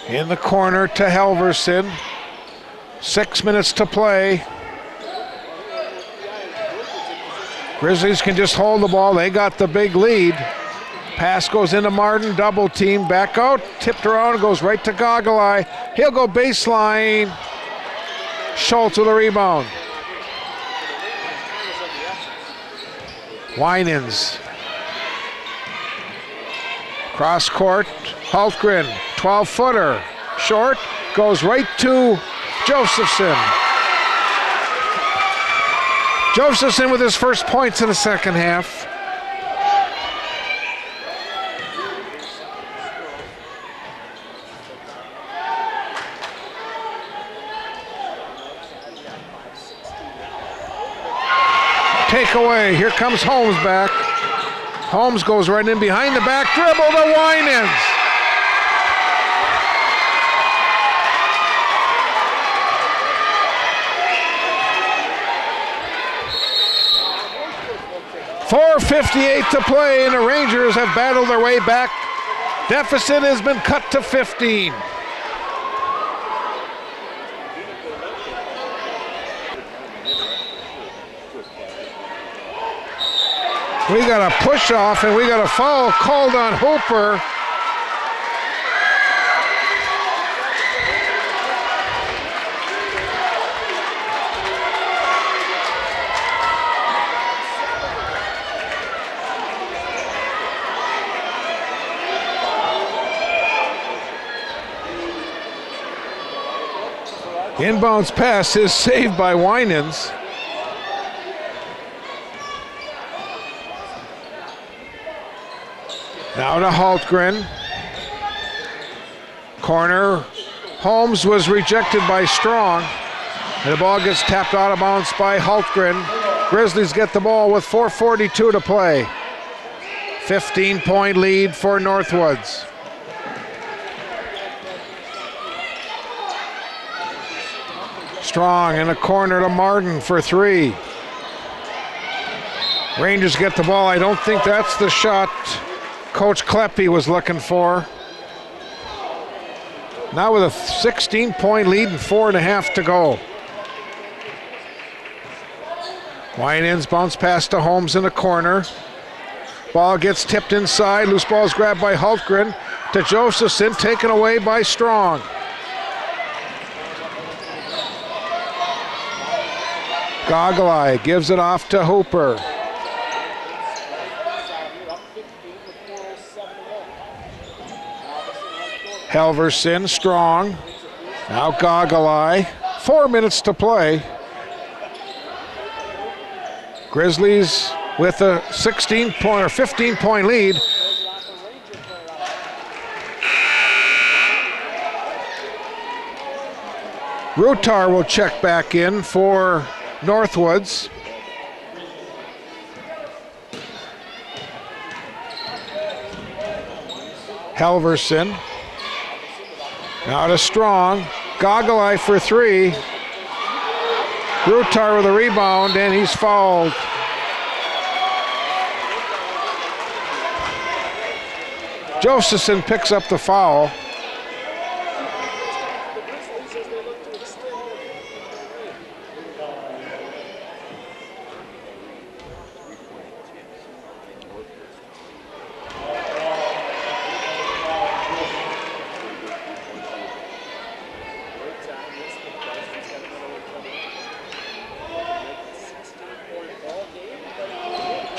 In the corner to Halverson. 6 minutes to play. Grizzlies can just hold the ball. They got the big lead. Pass goes into Martin, double team, back out, tipped around, goes right to Goggle Eye. He'll go baseline. Schultz with a rebound. Winans. Cross court, Hultgren, 12-footer, short, goes right to Josephson. Josephson with his first points in the second half. Takeaway, here comes Holmes back. Holmes goes right in behind the back dribble to Winans. .458 to play, and the Rangers have battled their way back. Deficit has been cut to 15. We got a push off and we got a foul called on Hooper. Inbounds pass is saved by Winans. Now to Hultgren. Corner. Holmes was rejected by Strong. And the ball gets tapped out of bounds by Hultgren. Grizzlies get the ball with 4:42 to play. 15-point lead for Northwoods. Strong in the corner to Martin for three. Rangers get the ball. I don't think that's the shot Coach Kleppe was looking for. Now with a 16-point lead and 4.5 to go. Winans bounce pass to Holmes in the corner. Ball gets tipped inside. Loose ball is grabbed by Hultgren to Josephson, taken away by Strong. Goggle Eye gives it off to Hooper. Halverson, Strong. Now Goggle Eye. 4 minutes to play. Grizzlies with a 16-point or 15-point lead. Rutar will check back in for Northwoods. Halverson. Now to Strong. Goggle Eye for three. Rutar with a rebound, and he's fouled. Josephson picks up the foul.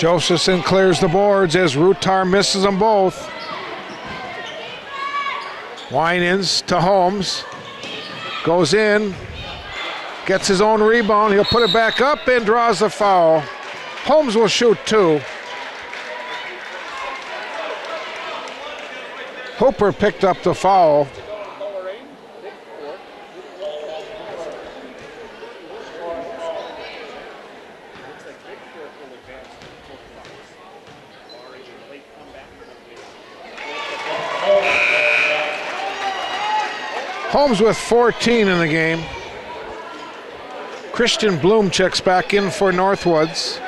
Josephson clears the boards as Rutar misses them both. Winans to Holmes. Goes in. Gets his own rebound. He'll put it back up and draws the foul. Holmes will shoot two. Hooper picked up the foul. Holmes with 14 in the game. Christian Bloom checks back in for Northwoods.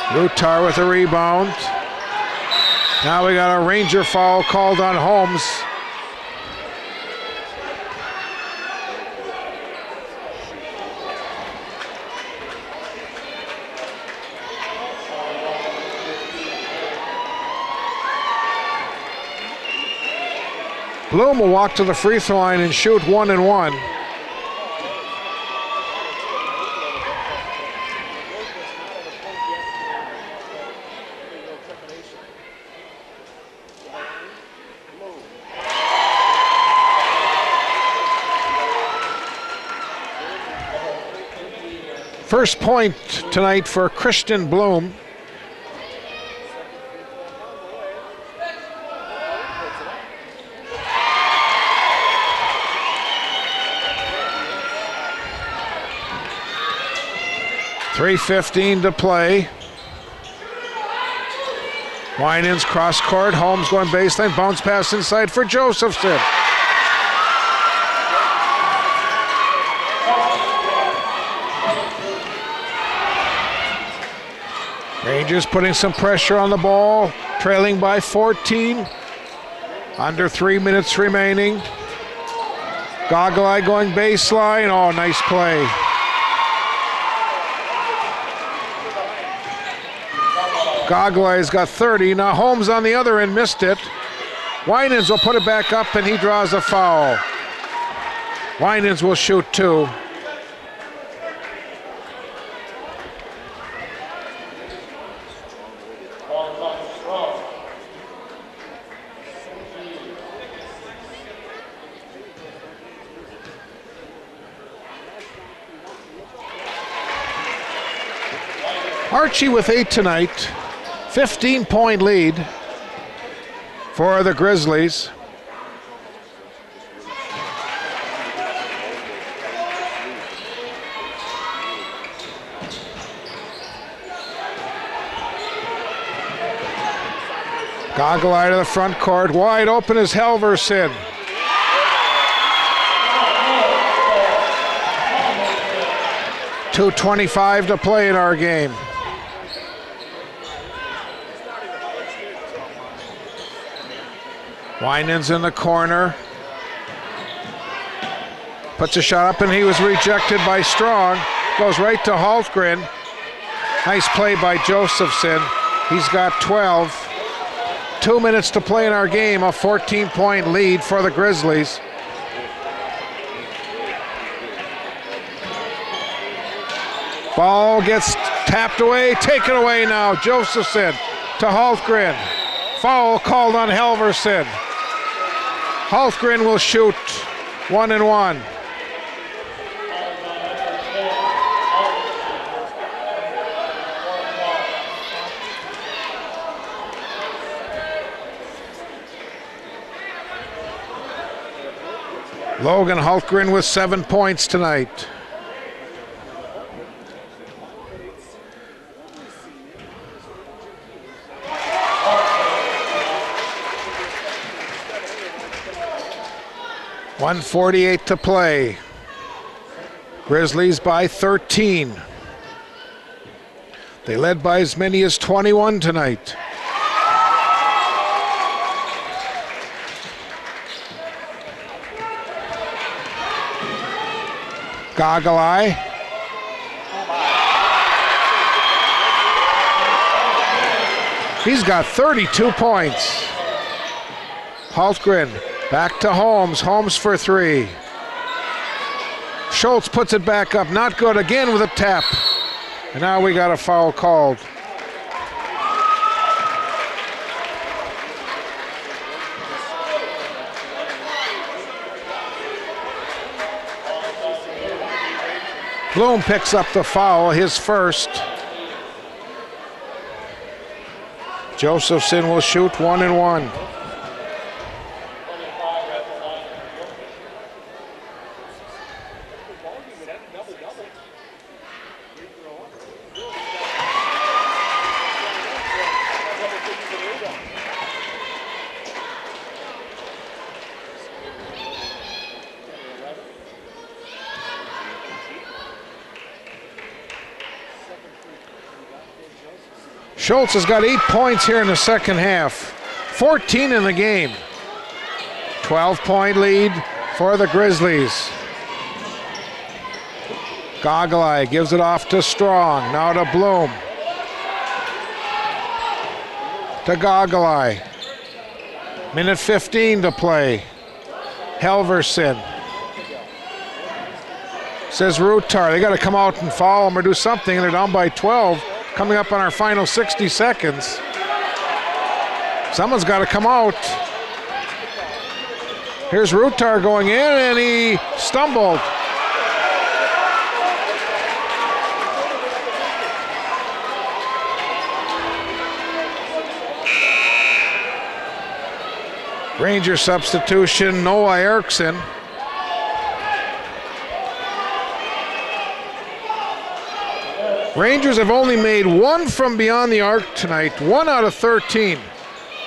Rutar with a rebound. Now we got a Ranger foul called on Holmes. Bloom will walk to the free throw line and shoot 1 and 1. First point tonight for Christian Bloom. .3:15 to play. Winans cross court. Holmes going baseline. Bounce pass inside for Josephson. Rangers putting some pressure on the ball. Trailing by 14. Under 3 minutes remaining. Goggle Eye going baseline. Oh, nice play. Goggle Eye's got 30. Now Holmes on the other end missed it. Winans will put it back up and he draws a foul. Winans will shoot 2. Archie with 8 tonight. 15-point lead for the Grizzlies. Goggle Eye to the front court. Wide open is Halverson. .225 to play in our game. Winans in the corner. Puts a shot up and he was rejected by Strong. Goes right to Haltgren. Nice play by Josephson. He's got 12. 2 minutes to play in our game. A 14-point lead for the Grizzlies. Ball gets tapped away. Taken away now. Josephson to Haltgren. Foul called on Halverson. Haltgren will shoot 1 and 1. Logan Haltgren with 7 points tonight. .148 to play. Grizzlies by 13. They led by as many as 21 tonight. Goggle Eye. He's got 32 points. Haltgren back to Holmes. Holmes for 3. Schultz puts it back up. Not good again with a tap. And now we got a foul called. Bloom picks up the foul, his first. Josephson will shoot 1 and 1. Schultz has got 8 points here in the second half. 14 in the game. 12-point lead for the Grizzlies. Gogolai gives it off to Strong. Now to Bloom. To Gogolai. Minute 15 to play. Helverson. Says Rutar, they got to come out and foul them or do something, and they're down by 12. Coming up on our final 60 seconds. Someone's got to come out. Here's Rutar going in, and he stumbled. Ranger substitution, Noah Erickson. Rangers have only made one from beyond the arc tonight, 1 out of 13.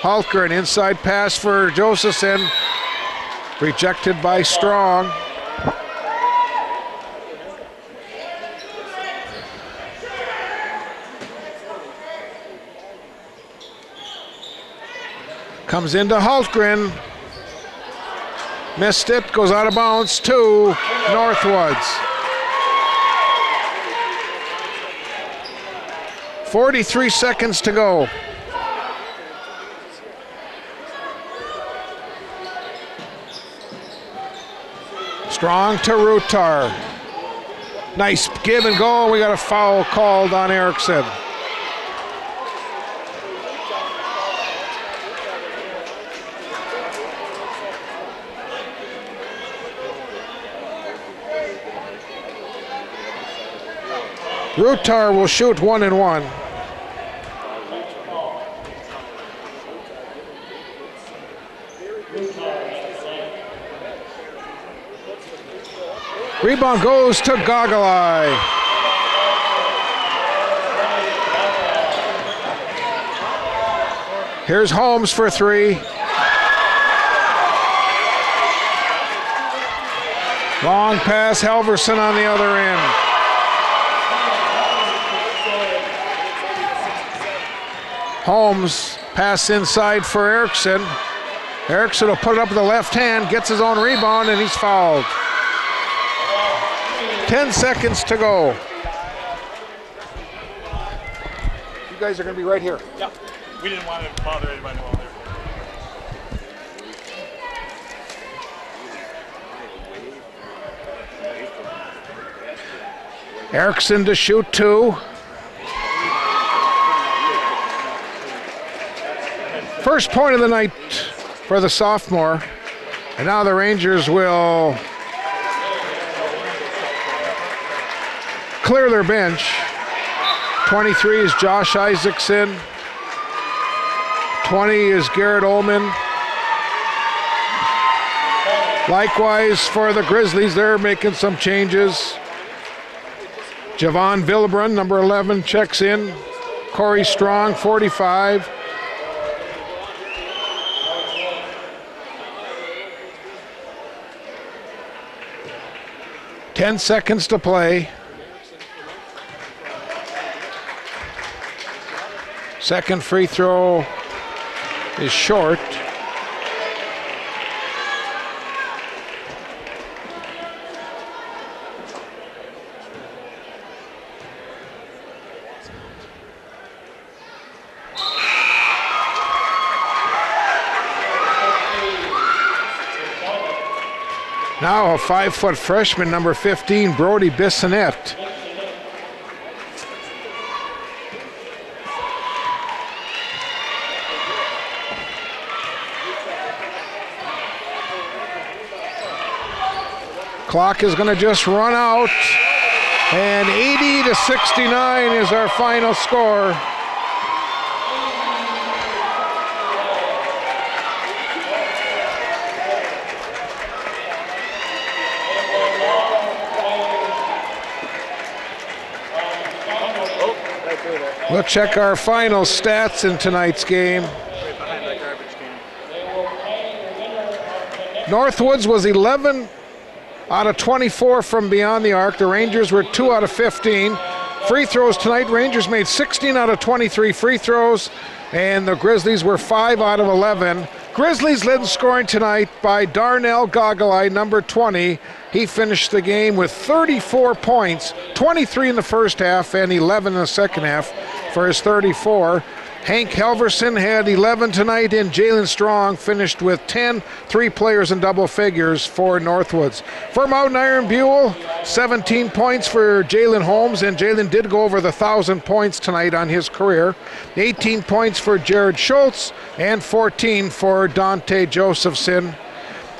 Halker, an inside pass for Josephson, rejected by Strong. Comes into Hultgren. Missed it, goes out of bounds to Northwoods. 43 seconds to go. Strong to Rutar. Nice give and go. We got a foul called on Erickson. Rutar will shoot 1 and 1. Rebound goes to Gogolai. Here's Holmes for 3. Long pass, Helverson on the other end. Holmes pass inside for Erickson. Erickson will put it up with the left hand, gets his own rebound, and he's fouled. 10 seconds to go. You guys are going to be right here. Yeah, we didn't want to bother anybody while they're Erickson to shoot 2. First point of the night for the sophomore. And now the Rangers will clear their bench. 23 is Josh Isaacson. 20 is Garrett Ullman. Likewise for the Grizzlies, they're making some changes. Javon Villebrun, number 11, checks in. Corey Strong, 45. Ten seconds to play. Second free throw is short. Now a 5-foot freshman, number 15, Brody Bissonette. Clock is going to just run out, and 80-69 is our final score. We'll check our final stats in tonight's game. Northwoods was 11 out of 24 from beyond the arc. The Rangers were 2 out of 15. Free throws tonight, Rangers made 16 out of 23 free throws, and the Grizzlies were 5 out of 11. Grizzlies led in scoring tonight by Darnell Goggle-Eye, number 20. He finished the game with 34 points, 23 in the first half and 11 in the second half for his 34. Hank Helverson had 11 tonight, and Jalen Strong finished with 10, 3 players in double figures for Northwoods. For Mountain Iron Buell, 17 points for Jalen Holmes, and Jalen did go over the 1,000 points tonight on his career. 18 points for Jared Schultz, and 14 for Dante Josephson.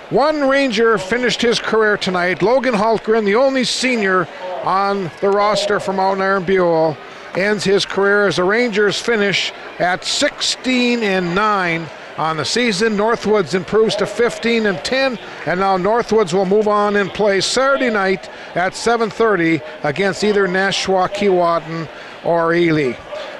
One Ranger finished his career tonight, Logan Hultgren, the only senior on the roster for Mountain Iron Buell, ends his career as the Rangers finish at 16-9 on the season. Northwoods improves to 15-10, and now Northwoods will move on and play Saturday night at 7:30 against either Nashua, Keewatin, or Ely.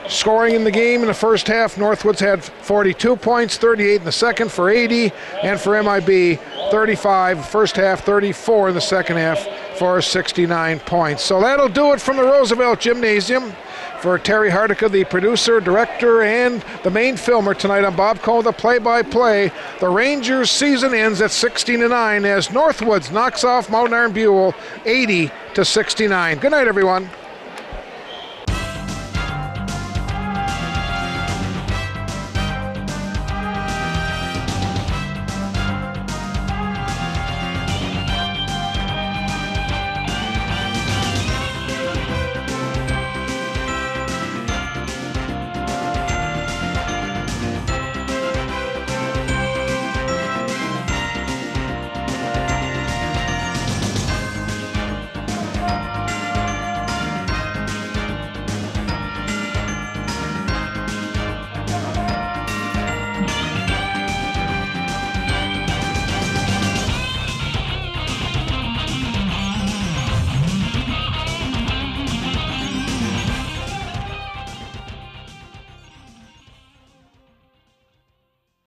Scoring in the game in the first half, Northwoods had 42 points, 38 in the second for 80, and for MIB, 35 first half, 34 in the second half for 69 points. So that'll do it from the Roosevelt Gymnasium. For Terry Hardica, the producer, director, and the main filmer tonight, I'm Bob Cole, the play-by-play. The Rangers' season ends at 16-9 as Northwoods knocks off Mountain Iron Buell 80-69. Good night, everyone.